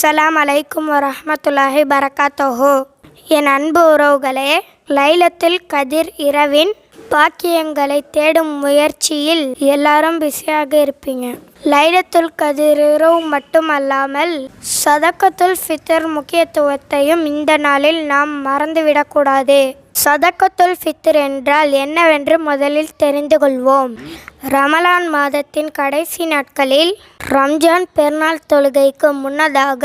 அஸ்ஸலாம் அலைக்கும் வரஹ்மத்துல்லாஹி பரகாத்துஹு. என் அன்பு உறவுகளே, லைலத்துல் கதிர் இரவின் பாக்கியங்களை தேடும் முயற்சியில் எல்லாரும் பிஸியாக இருப்பீங்க. லைலத்துல் கதிர் இரவு மட்டுமல்லாமல் சதக்கத்துல் ஃபித்ர் முக்கியத்துவத்தையும் இந்த நாளில் நாம் மறந்துவிடக்கூடாது. சதக்கத்துல் ஃபித்ர் என்றால் என்னவென்று முதலில் தெரிந்து கொள்வோம். ரமலான் மாதத்தின் கடைசி நாட்களில் ரம்ஜான் பெருநாள் தொழுகைக்கு முன்னதாக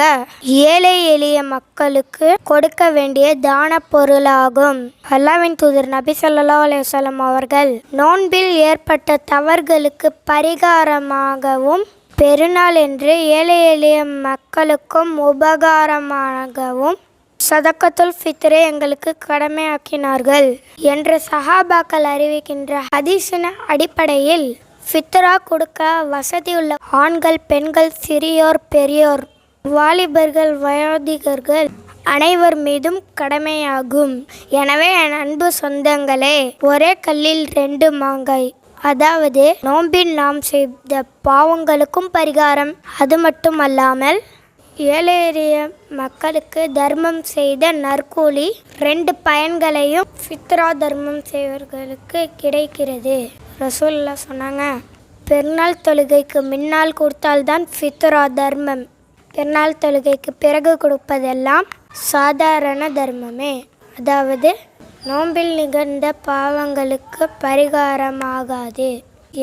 ஏழை எளிய மக்களுக்கு கொடுக்க வேண்டிய தான பொருளாகும். அல்லாஹ்வின் தூதர் நபி ஸல்லல்லாஹு அலைஹி வஸல்லம் அவர்கள் நோன்பில் ஏற்பட்ட தவறுகளுக்கு பரிகாரமாகவும் பெருநாள் என்று ஏழை எளிய மக்களுக்கும் உபகாரமாகவும் சதக்கத்துல் ஃபித்ரை எங்களுக்கு கடமையாக்கினார்கள் என்று சஹாபாக்கள் அறிவிக்கின்ற ஹதீஸின் அடிப்படையில் ஃபித்ரா கொடுக்க வசதியுள்ள ஆண்கள், பெண்கள், சிறியோர், பெரியோர், வாலிபர்கள், வயோதிகர்கள் அனைவர் மீதும் கடமையாகும். எனவே என் அன்பு சொந்தங்களே, ஒரே கல்லில் 2 மாங்காய், அதாவது நோன்பில் நாம் செய்த பாவங்களுக்கும் பரிகாரம், அது மட்டுமல்லாமல் ஏழை எளிய மக்களுக்கு தர்மம் செய்த நற்கூலி 2 பயன்களையும் ஃபித்ரா தர்மம் செய்வர்களுக்கு கிடைக்கிறது. ரசூலுல்லாஹ் சொன்னாங்க, பெருநாள் தொழுகைக்கு முன்னால் கொடுத்தால்தான் ஃபித்ரா தர்மம், பெருநாள் தொழுகைக்கு பிறகு கொடுப்பதெல்லாம் சாதாரண தர்மமே. அதாவது நோன்பில் நிகழ்ந்த பாவங்களுக்கு பரிகாரமாகாது.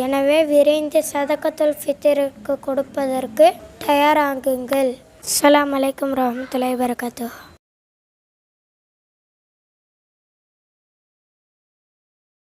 எனவே விரைந்து சதக்கத்துல் ஃபித்ருக்கு கொடுப்பதற்கு தயாராகுங்கள். அஸ்ஸலாமு அலைக்கும் வரஹ்மத்துல்லாஹி வபரகாத்துஹு.